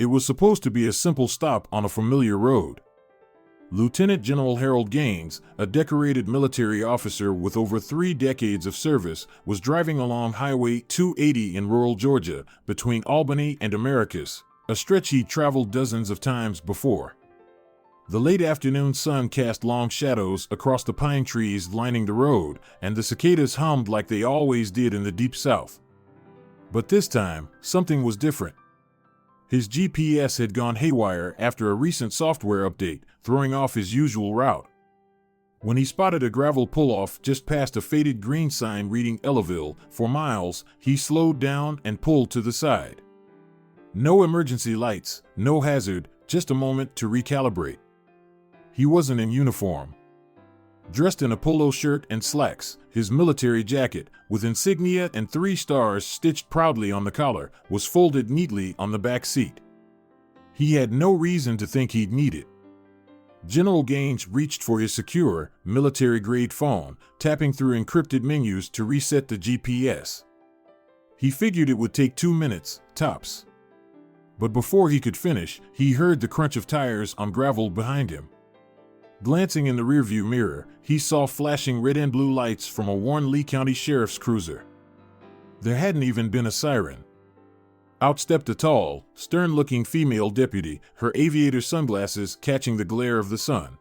It was supposed to be a simple stop on a familiar road. Lieutenant General Harold Gaines, a decorated military officer with over 3 decades of service, was driving along Highway 280 in rural Georgia between Albany and Americus, a stretch he'd traveled dozens of times before. The late afternoon sun cast long shadows across the pine trees lining the road, and the cicadas hummed like they always did in the deep south. But this time, something was different. His GPS had gone haywire after a recent software update, throwing off his usual route. When he spotted a gravel pull-off just past a faded green sign reading Ellaville for miles, he slowed down and pulled to the side. No emergency lights, no hazard, just a moment to recalibrate. He wasn't in uniform. Dressed in a polo shirt and slacks, his military jacket, with insignia and 3 stars stitched proudly on the collar, was folded neatly on the back seat. He had no reason to think he'd need it. General Gaines reached for his secure, military-grade phone, tapping through encrypted menus to reset the GPS. He figured it would take 2 minutes, tops. But before he could finish, he heard the crunch of tires on gravel behind him. Glancing in the rearview mirror, he saw flashing red and blue lights from a worn Lee County Sheriff's cruiser. There hadn't even been a siren. Out stepped a tall, stern-looking female deputy, her aviator sunglasses catching the glare of the sun.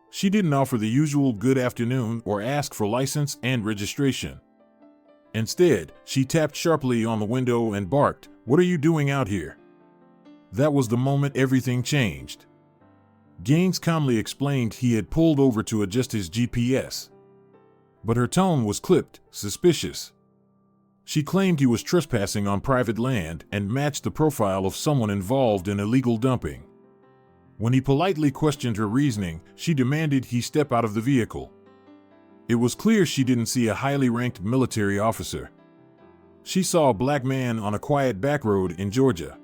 She didn't offer the usual good afternoon or ask for license and registration. Instead, she tapped sharply on the window and barked, "What are you doing out here?" That was the moment everything changed. Gaines calmly explained he had pulled over to adjust his GPS. But her tone was clipped, suspicious. She claimed he was trespassing on private land and matched the profile of someone involved in illegal dumping. When he politely questioned her reasoning, she demanded he step out of the vehicle. It was clear she didn't see a highly ranked military officer. She saw a black man on a quiet back road in Georgia.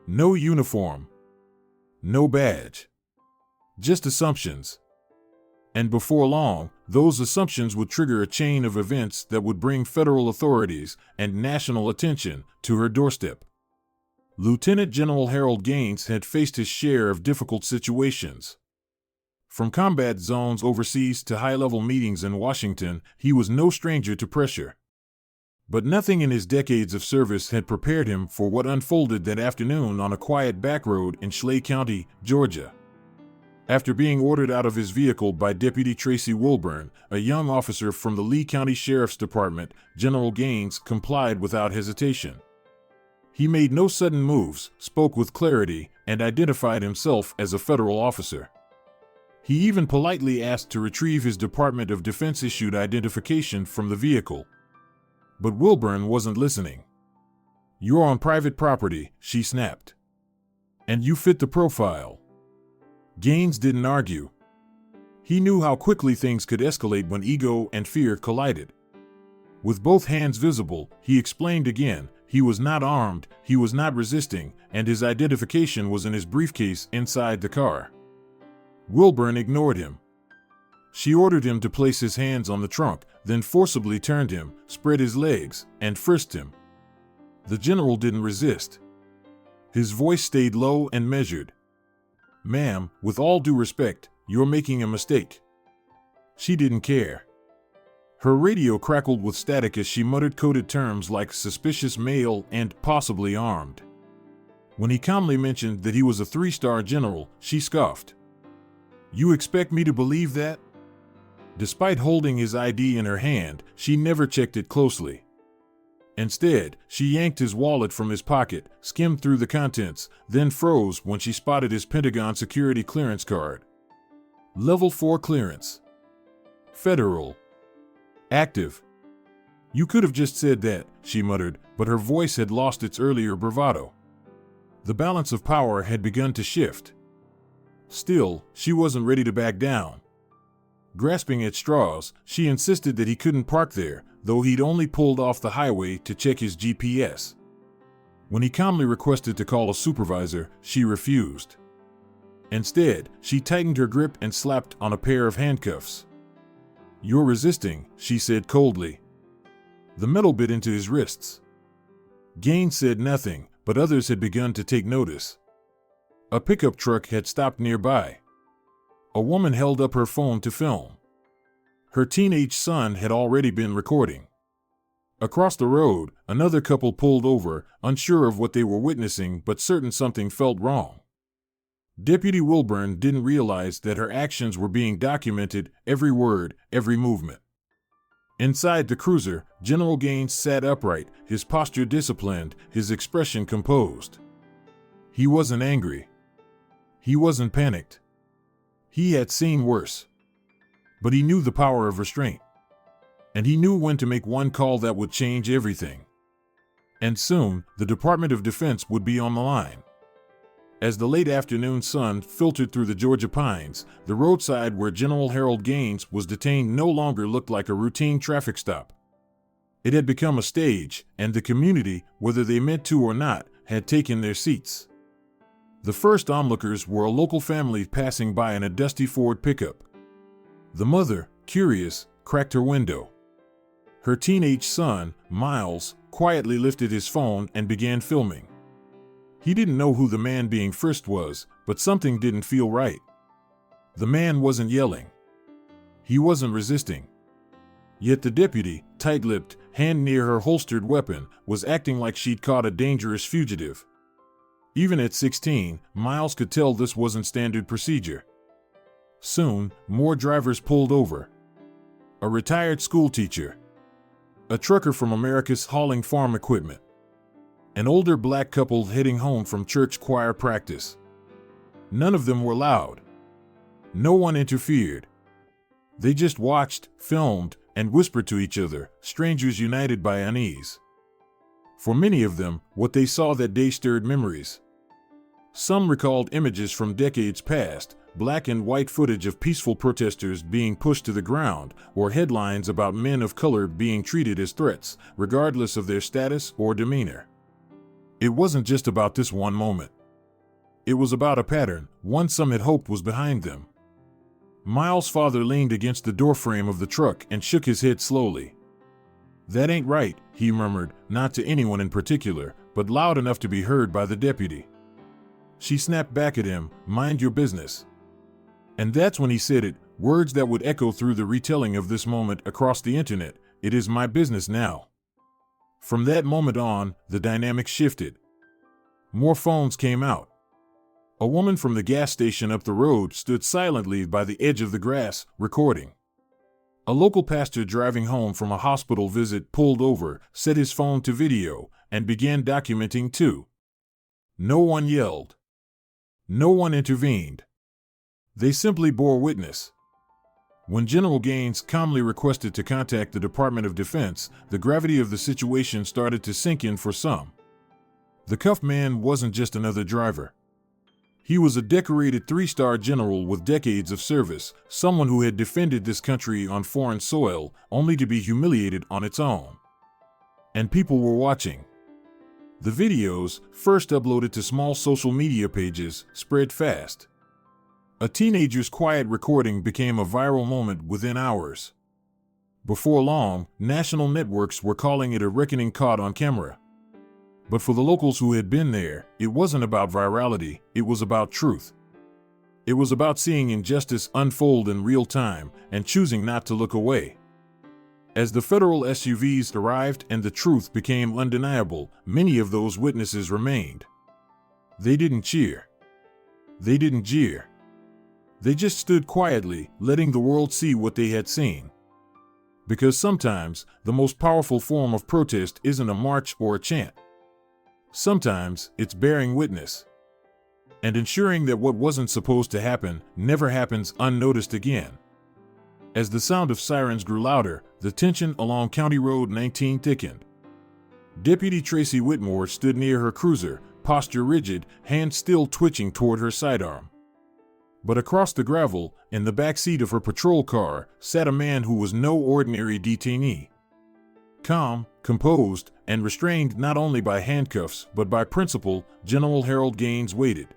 No uniform. No badge. Just assumptions. And before long, those assumptions would trigger a chain of events that would bring federal authorities and national attention to her doorstep. Lieutenant General Harold Gaines had faced his share of difficult situations. From combat zones overseas to high-level meetings in Washington, he was no stranger to pressure. But nothing in his decades of service had prepared him for what unfolded that afternoon on a quiet back road in Schley County, Georgia. After being ordered out of his vehicle by Deputy Tracy Wilburn, a young officer from the Lee County Sheriff's Department, General Gaines complied without hesitation. He made no sudden moves, spoke with clarity, and identified himself as a federal officer. He even politely asked to retrieve his Department of Defense-issued identification from the vehicle. But Wilburn wasn't listening. "You're on private property," she snapped. "And you fit the profile." Gaines didn't argue. He knew how quickly things could escalate when ego and fear collided. With both hands visible, he explained again, he was not armed, he was not resisting, and his identification was in his briefcase inside the car. Wilburn ignored him. She ordered him to place his hands on the trunk, then forcibly turned him, spread his legs, and frisked him. The general didn't resist. His voice stayed low and measured. "Ma'am, with all due respect, you're making a mistake." She didn't care. Her radio crackled with static as she muttered coded terms like suspicious male and possibly armed. When he calmly mentioned that he was a 3-star general, she scoffed. "You expect me to believe that?" Despite holding his ID in her hand, she never checked it closely. Instead, she yanked his wallet from his pocket, skimmed through the contents, then froze when she spotted his Pentagon security clearance card. Level 4 clearance. Federal. Active. "You could have just said that," she muttered, but her voice had lost its earlier bravado. The balance of power had begun to shift. Still, she wasn't ready to back down. Grasping at straws, she insisted that he couldn't park there, though he'd only pulled off the highway to check his GPS. When he calmly requested to call a supervisor, she refused. Instead, she tightened her grip and slapped on a pair of handcuffs. "You're resisting," she said coldly. The metal bit into his wrists. Gaines said nothing, but others had begun to take notice. A pickup truck had stopped nearby. A woman held up her phone to film. Her teenage son had already been recording. Across the road, another couple pulled over, unsure of what they were witnessing but certain something felt wrong. Deputy Wilburn didn't realize that her actions were being documented, every word, every movement. Inside the cruiser, General Gaines sat upright, his posture disciplined, his expression composed. He wasn't angry. He wasn't panicked. He had seen worse. But he knew the power of restraint. And he knew when to make one call that would change everything. And soon, the Department of Defense would be on the line. As the late afternoon sun filtered through the Georgia pines, the roadside where General Harold Gaines was detained no longer looked like a routine traffic stop. It had become a stage, and the community, whether they meant to or not, had taken their seats. The first onlookers were a local family passing by in a dusty Ford pickup. The mother, curious, cracked her window. Her teenage son, Miles, quietly lifted his phone and began filming. He didn't know who the man being frisked was, but something didn't feel right. The man wasn't yelling. He wasn't resisting. Yet the deputy, tight-lipped, hand near her holstered weapon, was acting like she'd caught a dangerous fugitive. Even at 16, Miles could tell this wasn't standard procedure. Soon, more drivers pulled over. A retired schoolteacher. A trucker from America's hauling farm equipment. An older black couple heading home from church choir practice. None of them were loud. No one interfered. They just watched, filmed, and whispered to each other, strangers united by unease. For many of them, what they saw that day stirred memories. Some recalled images from decades past, black and white footage of peaceful protesters being pushed to the ground, or headlines about men of color being treated as threats, regardless of their status or demeanor. It wasn't just about this one moment. It was about a pattern, one some had hoped was behind them. Miles' father leaned against the doorframe of the truck and shook his head slowly. "That ain't right," he murmured, not to anyone in particular, but loud enough to be heard by the deputy. She snapped back at him, "Mind your business." And that's when he said it, words that would echo through the retelling of this moment across the internet, "It is my business now." From that moment on, the dynamic shifted. More phones came out. A woman from the gas station up the road stood silently by the edge of the grass, recording. A local pastor driving home from a hospital visit pulled over, set his phone to video, and began documenting too. No one yelled. No one intervened. They simply bore witness. When General Gaines calmly requested to contact the Department of Defense, the gravity of the situation started to sink in for some. The cuffed man wasn't just another driver. He was a decorated three-star general with decades of service, someone who had defended this country on foreign soil, only to be humiliated on its own. And people were watching. The videos, first uploaded to small social media pages, spread fast. A teenager's quiet recording became a viral moment within hours. Before long, national networks were calling it a reckoning caught on camera. But for the locals who had been there, it wasn't about virality, it was about truth. It was about seeing injustice unfold in real time and choosing not to look away. As the federal SUVs arrived and the truth became undeniable, many of those witnesses remained. They didn't cheer. They didn't jeer. They just stood quietly, letting the world see what they had seen. Because sometimes, the most powerful form of protest isn't a march or a chant. Sometimes, it's bearing witness. And ensuring that what wasn't supposed to happen never happens unnoticed again. As the sound of sirens grew louder, the tension along County Road 19 thickened. Deputy Tracy Whitmore stood near her cruiser, posture rigid, hand still twitching toward her sidearm. But across the gravel, in the back seat of her patrol car, sat a man who was no ordinary detainee. Calm, composed, and restrained not only by handcuffs but by principle, General Harold Gaines waited.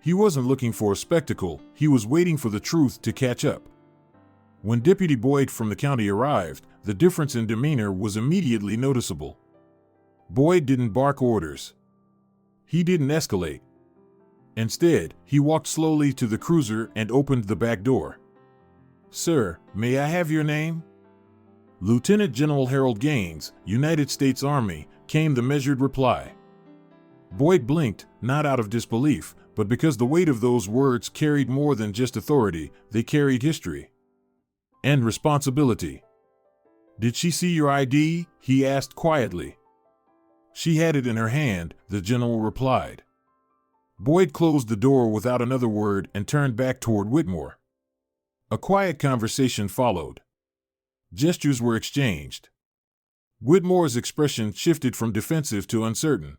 He wasn't looking for a spectacle, he was waiting for the truth to catch up. When Deputy Boyd from the county arrived, the difference in demeanor was immediately noticeable. Boyd didn't bark orders. He didn't escalate. Instead, he walked slowly to the cruiser and opened the back door. "Sir, may I have your name?" "Lieutenant General Harold Gaines, United States Army," came the measured reply. Boyd blinked, not out of disbelief, but because the weight of those words carried more than just authority, they carried history. And responsibility. "Did she see your ID?" he asked quietly. "She had it in her hand," the general replied. Boyd closed the door without another word and turned back toward Whitmore. A quiet conversation followed. Gestures were exchanged. Whitmore's expression shifted from defensive to uncertain.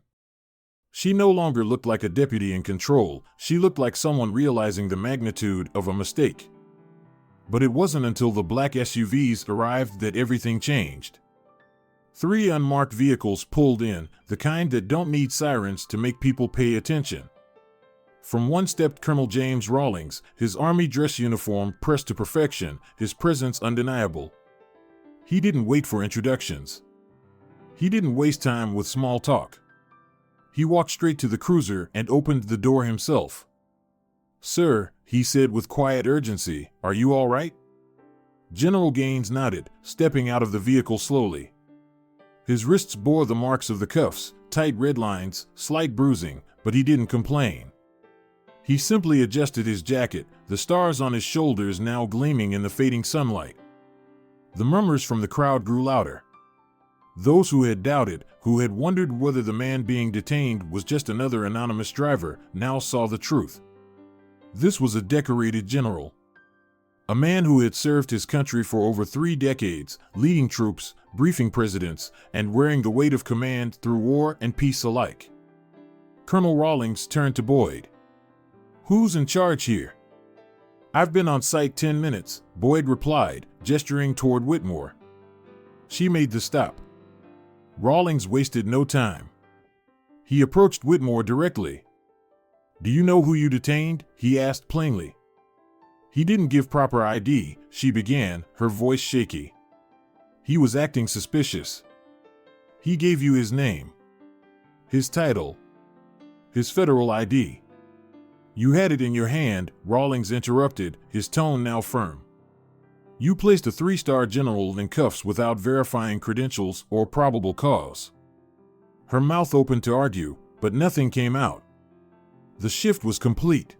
She no longer looked like a deputy in control, she looked like someone realizing the magnitude of a mistake. But it wasn't until the black SUVs arrived that everything changed. 3 unmarked vehicles pulled in, the kind that don't need sirens to make people pay attention. From one stepped Colonel James Rawlings, his army dress uniform pressed to perfection, his presence undeniable. He didn't wait for introductions. He didn't waste time with small talk. He walked straight to the cruiser and opened the door himself. "Sir," he said with quiet urgency, "are you all right?" General Gaines nodded, stepping out of the vehicle slowly. His wrists bore the marks of the cuffs, tight red lines, slight bruising, but he didn't complain. He simply adjusted his jacket, the stars on his shoulders now gleaming in the fading sunlight. The murmurs from the crowd grew louder. Those who had doubted, who had wondered whether the man being detained was just another anonymous driver, now saw the truth. This was a decorated general. A man who had served his country for over 3 decades, leading troops, briefing presidents, and wearing the weight of command through war and peace alike. Colonel Rawlings turned to Boyd. "Who's in charge here?" "I've been on site 10 minutes, Boyd replied, gesturing toward Whitmore. She made the stop. Rawlings wasted no time. He approached Whitmore directly. "Do you know who you detained?" he asked plainly. "He didn't give proper ID," she began, her voice shaky. "He was acting suspicious. He gave you his name, his title, his federal ID." "You had it in your hand," Rawlings interrupted, his tone now firm. "You placed a 3-star general in cuffs without verifying credentials or probable cause." Her mouth opened to argue, but nothing came out. The shift was complete.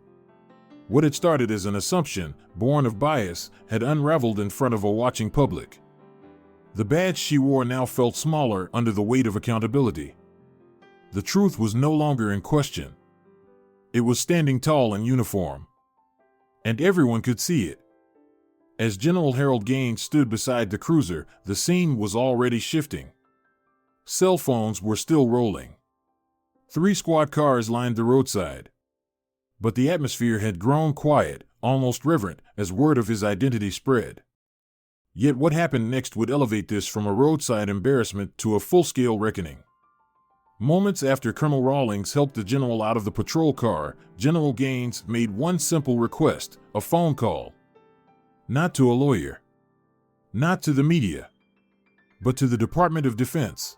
What had started as an assumption, born of bias, had unraveled in front of a watching public. The badge she wore now felt smaller under the weight of accountability. The truth was no longer in question. It was standing tall in uniform. And everyone could see it. As General Harold Gaines stood beside the cruiser, the scene was already shifting. Cell phones were still rolling. 3 squad cars lined the roadside. But the atmosphere had grown quiet, almost reverent, as word of his identity spread. Yet what happened next would elevate this from a roadside embarrassment to a full-scale reckoning. Moments after Colonel Rawlings helped the general out of the patrol car, General Gaines made one simple request, a phone call. Not to a lawyer. Not to the media. But to the Department of Defense.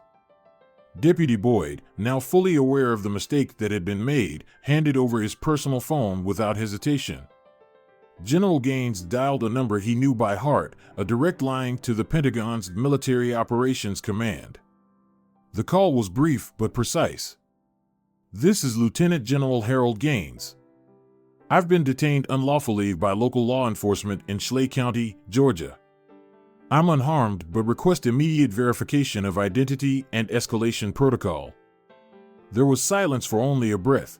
Deputy Boyd, now fully aware of the mistake that had been made, handed over his personal phone without hesitation. General Gaines dialed a number he knew by heart, a direct line to the Pentagon's Military Operations Command. The call was brief but precise. "This is Lieutenant General Harold Gaines. I've been detained unlawfully by local law enforcement in Schley County, Georgia. I'm unharmed but request immediate verification of identity and escalation protocol." There was silence for only a breath.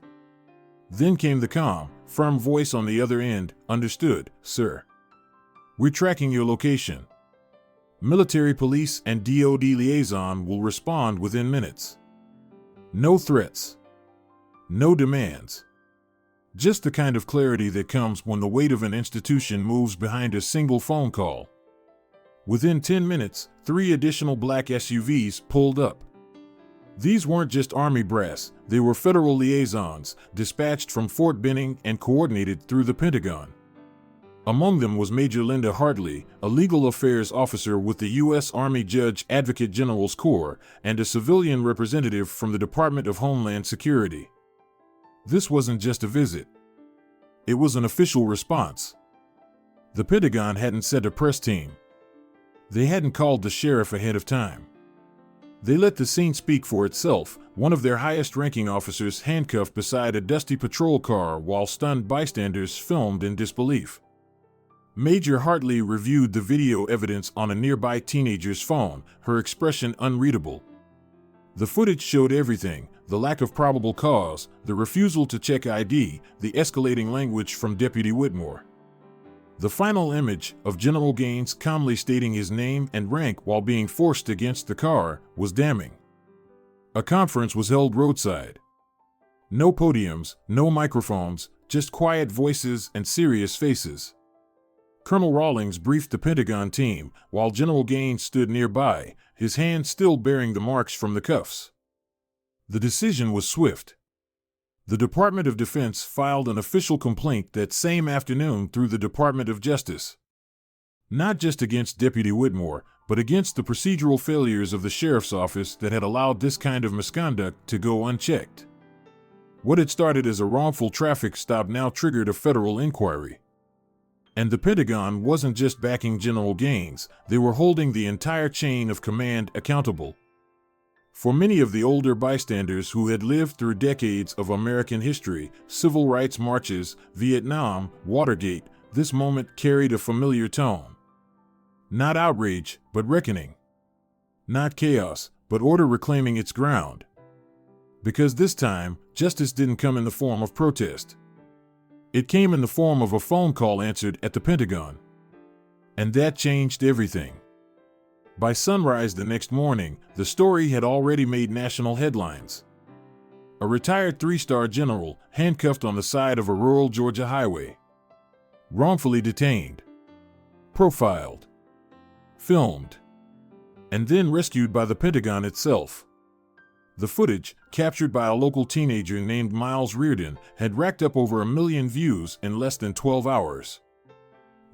Then came the calm, firm voice on the other end. "Understood, sir. We're tracking your location. Military police and DoD liaison will respond within minutes. No threats. No demands. Just the kind of clarity that comes when the weight of an institution moves behind a single phone call." Within 10 minutes, 3 additional black SUVs pulled up. These weren't just Army brass, they were federal liaisons, dispatched from Fort Benning and coordinated through the Pentagon. Among them was Major Linda Hartley, a legal affairs officer with the U.S. Army Judge Advocate General's Corps, and a civilian representative from the Department of Homeland Security. This wasn't just a visit. It was an official response. The Pentagon hadn't sent a press team. They hadn't called the sheriff ahead of time. They let the scene speak for itself, one of their highest-ranking officers handcuffed beside a dusty patrol car while stunned bystanders filmed in disbelief. Major Hartley reviewed the video evidence on a nearby teenager's phone, her expression unreadable. The footage showed everything: the lack of probable cause, the refusal to check ID, the escalating language from Deputy Whitmore. The final image of General Gaines calmly stating his name and rank while being forced against the car was damning. A conference was held roadside. No podiums, no microphones, just quiet voices and serious faces. Colonel Rawlings briefed the Pentagon team, while General Gaines stood nearby, his hand still bearing the marks from the cuffs. The decision was swift. The Department of Defense filed an official complaint that same afternoon through the Department of Justice. Not just against Deputy Whitmore, but against the procedural failures of the sheriff's office that had allowed this kind of misconduct to go unchecked. What had started as a wrongful traffic stop now triggered a federal inquiry. And the Pentagon wasn't just backing General Gaines, they were holding the entire chain of command accountable. For many of the older bystanders who had lived through decades of American history, civil rights marches, Vietnam, Watergate, this moment carried a familiar tone. Not outrage, but reckoning. Not chaos, but order reclaiming its ground. Because this time, justice didn't come in the form of protest. It came in the form of a phone call answered at the Pentagon. And that changed everything. By sunrise the next morning, the story had already made national headlines. A retired three-star general handcuffed on the side of a rural Georgia highway. Wrongfully detained. Profiled. Filmed. And then rescued by the Pentagon itself. The footage, captured by a local teenager named Miles Reardon, had racked up over 1 million views in less than 12 hours.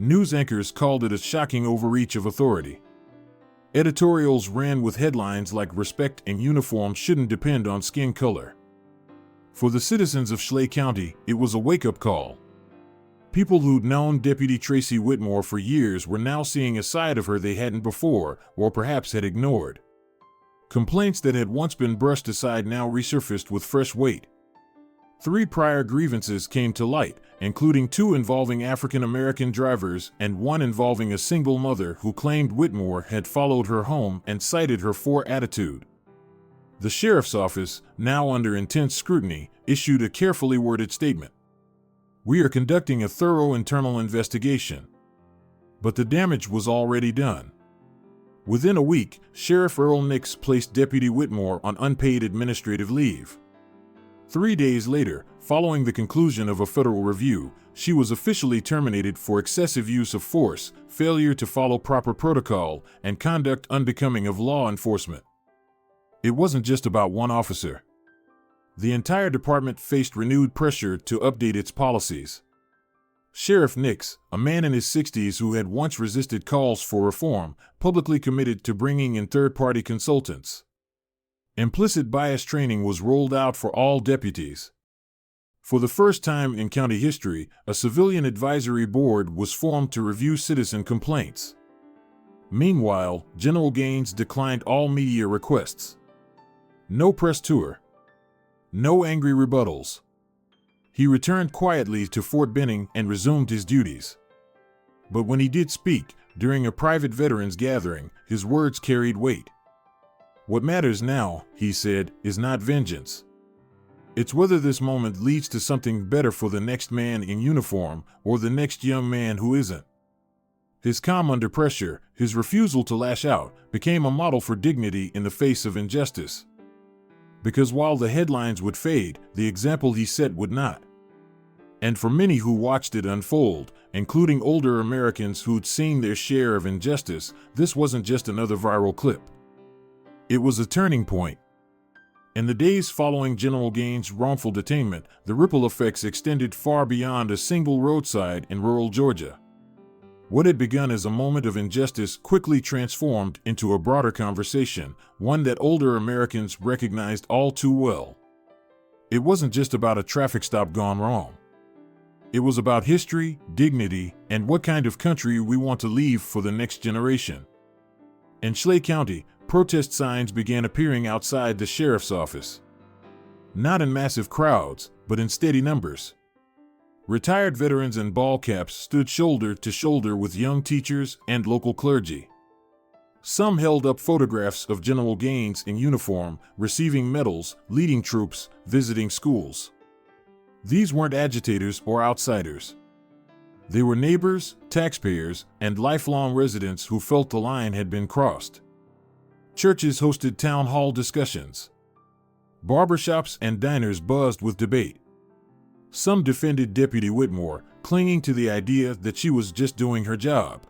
News anchors called it a shocking overreach of authority. Editorials ran with headlines like "Respect in uniform shouldn't depend on skin color." For the citizens of Schley County, it was a wake-up call. People who'd known Deputy Tracy Whitmore for years were now seeing a side of her they hadn't before, or perhaps had ignored. Complaints that had once been brushed aside now resurfaced with fresh weight. 3 prior grievances came to light, including 2 involving African American drivers and 1 involving a single mother who claimed Whitmore had followed her home and cited her for attitude. The sheriff's office, now under intense scrutiny, issued a carefully worded statement. "We are conducting a thorough internal investigation." But the damage was already done. Within a week, Sheriff Earl Nix placed Deputy Whitmore on unpaid administrative leave. 3 days later, following the conclusion of a federal review, she was officially terminated for excessive use of force, failure to follow proper protocol, and conduct unbecoming of law enforcement. It wasn't just about one officer. The entire department faced renewed pressure to update its policies. Sheriff Nix, a man in his 60s who had once resisted calls for reform, publicly committed to bringing in third-party consultants. Implicit bias training was rolled out for all deputies. For the first time in county history, a civilian advisory board was formed to review citizen complaints. Meanwhile, General Gaines declined all media requests. No press tour. No angry rebuttals. He returned quietly to Fort Benning and resumed his duties. But when he did speak, during a private veterans gathering, his words carried weight. "What matters now," he said, "is not vengeance. It's whether this moment leads to something better for the next man in uniform or the next young man who isn't." His calm under pressure, his refusal to lash out, became a model for dignity in the face of injustice. Because while the headlines would fade, the example he set would not. And for many who watched it unfold, including older Americans who'd seen their share of injustice, this wasn't just another viral clip. It was a turning point. In the days following General Gaines' wrongful detainment, the ripple effects extended far beyond a single roadside in rural Georgia. What had begun as a moment of injustice quickly transformed into a broader conversation, one that older Americans recognized all too well. It wasn't just about a traffic stop gone wrong. It was about history, dignity, and what kind of country we want to leave for the next generation. In Schley County, protest signs began appearing outside the sheriff's office. Not in massive crowds, but in steady numbers. Retired veterans in ball caps stood shoulder to shoulder with young teachers and local clergy. Some held up photographs of General Gaines in uniform, receiving medals, leading troops, visiting schools. These weren't agitators or outsiders. They were neighbors, taxpayers, and lifelong residents who felt the line had been crossed. Churches hosted town hall discussions. Barbershops and diners buzzed with debate. Some defended Deputy Whitmore, clinging to the idea that she was just doing her job.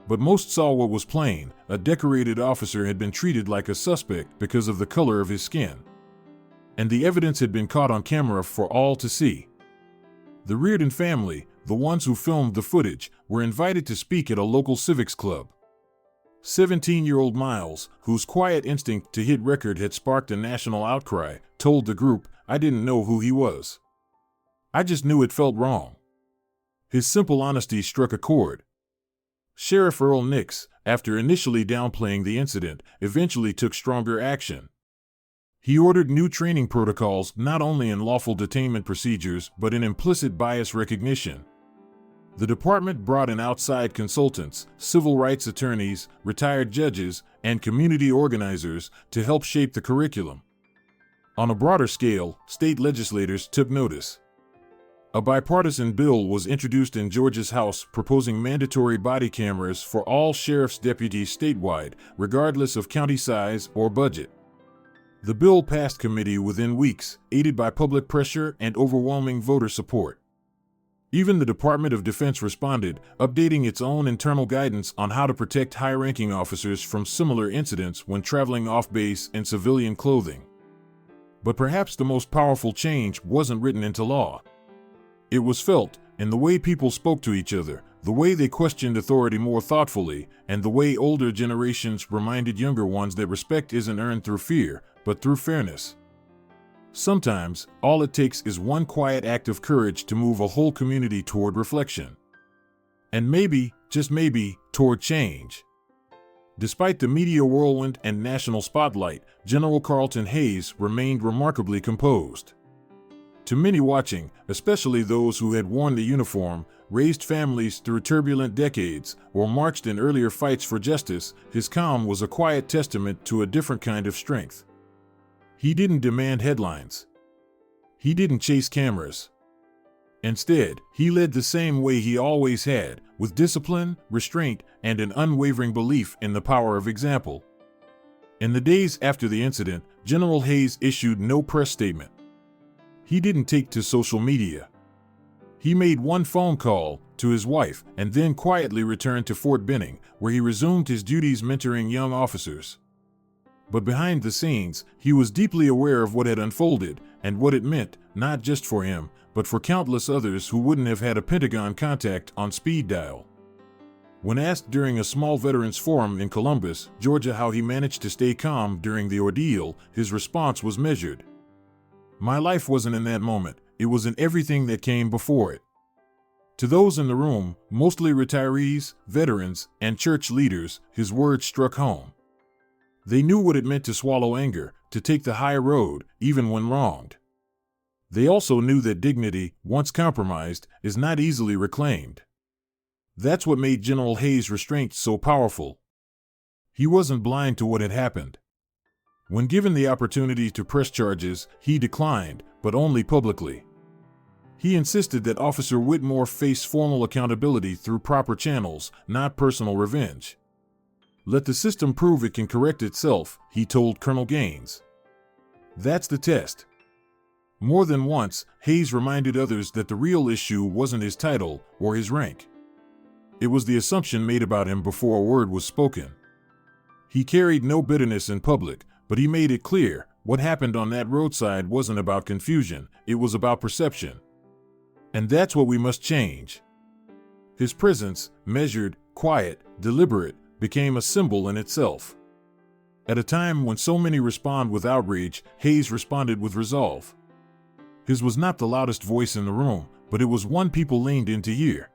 But most saw what was plain: a decorated officer had been treated like a suspect because of the color of his skin. And the evidence had been caught on camera for all to see. The Reardon family, the ones who filmed the footage, were invited to speak at a local civics club. 17-year-old Miles, whose quiet instinct to hit record had sparked a national outcry, told the group, "I didn't know who he was. I just knew it felt wrong." His simple honesty struck a chord. Sheriff Earl Nix, after initially downplaying the incident, eventually took stronger action. He ordered new training protocols not only in lawful detainment procedures but in implicit bias recognition. The department brought in outside consultants, civil rights attorneys, retired judges, and community organizers to help shape the curriculum. On a broader scale, state legislators took notice. A bipartisan bill was introduced in Georgia's House proposing mandatory body cameras for all sheriff's deputies statewide, regardless of county size or budget. The bill passed committee within weeks, aided by public pressure and overwhelming voter support. Even the Department of Defense responded, updating its own internal guidance on how to protect high-ranking officers from similar incidents when traveling off-base in civilian clothing. But perhaps the most powerful change wasn't written into law. It was felt in the way people spoke to each other, the way they questioned authority more thoughtfully, and the way older generations reminded younger ones that respect isn't earned through fear, but through fairness. Sometimes, all it takes is one quiet act of courage to move a whole community toward reflection. And maybe, just maybe, toward change. Despite the media whirlwind and national spotlight, General Carlton Hayes remained remarkably composed. To many watching, especially those who had worn the uniform, raised families through turbulent decades, or marched in earlier fights for justice, his calm was a quiet testament to a different kind of strength. He didn't demand headlines. He didn't chase cameras. Instead, he led the same way he always had, with discipline, restraint, and an unwavering belief in the power of example. In the days after the incident, General Hayes issued no press statement. He didn't take to social media. He made one phone call to his wife and then quietly returned to Fort Benning, where he resumed his duties mentoring young officers. But behind the scenes, he was deeply aware of what had unfolded and what it meant, not just for him, but for countless others who wouldn't have had a Pentagon contact on speed dial. When asked during a small veterans forum in Columbus, Georgia, how he managed to stay calm during the ordeal, his response was measured. "My life wasn't in that moment, it was in everything that came before it." To those in the room, mostly retirees, veterans, and church leaders, his words struck home. They knew what it meant to swallow anger, to take the high road, even when wronged. They also knew that dignity, once compromised, is not easily reclaimed. That's what made General Hayes' restraint so powerful. He wasn't blind to what had happened. When given the opportunity to press charges, he declined, but only publicly. He insisted that Officer Whitmore face formal accountability through proper channels, not personal revenge. "Let the system prove it can correct itself," he told Colonel Gaines. That's the test. More than once, Hayes reminded others that the real issue wasn't his title or his rank. It was the assumption made about him before a word was spoken. He carried no bitterness in public, but he made it clear what happened on that roadside wasn't about confusion, it was about perception. And that's what we must change. His presence, measured, quiet, deliberate, became a symbol in itself. At a time when so many respond with outrage, Hayes responded with resolve. His was not the loudest voice in the room, but it was one people leaned in to hear.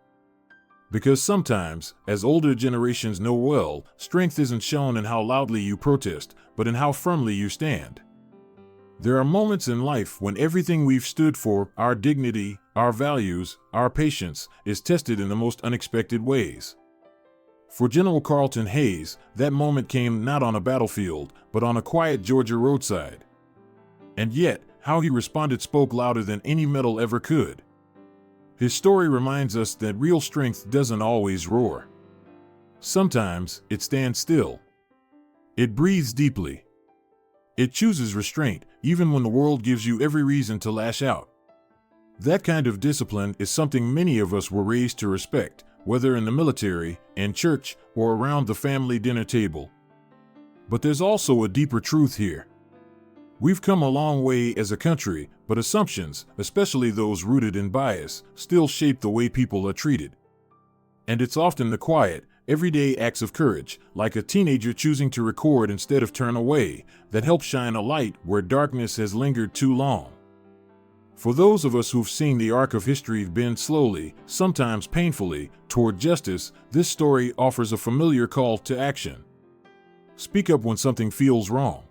Because sometimes, as older generations know well, strength isn't shown in how loudly you protest, but in how firmly you stand. There are moments in life when everything we've stood for, our dignity, our values, our patience, is tested in the most unexpected ways. For General Carlton Hayes, that moment came not on a battlefield, but on a quiet Georgia roadside. And yet, how he responded spoke louder than any medal ever could. His story reminds us that real strength doesn't always roar. Sometimes, it stands still. It breathes deeply. It chooses restraint, even when the world gives you every reason to lash out. That kind of discipline is something many of us were raised to respect, whether in the military, in church, or around the family dinner table. But there's also a deeper truth here. We've come a long way as a country, but assumptions, especially those rooted in bias, still shape the way people are treated. And it's often the quiet, everyday acts of courage, like a teenager choosing to record instead of turn away, that help shine a light where darkness has lingered too long. For those of us who've seen the arc of history bend slowly, sometimes painfully, toward justice, this story offers a familiar call to action. Speak up when something feels wrong.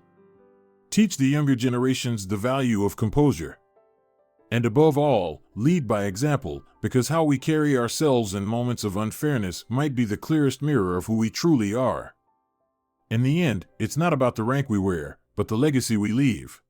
Teach the younger generations the value of composure. And above all, lead by example, because how we carry ourselves in moments of unfairness might be the clearest mirror of who we truly are. In the end, it's not about the rank we wear, but the legacy we leave.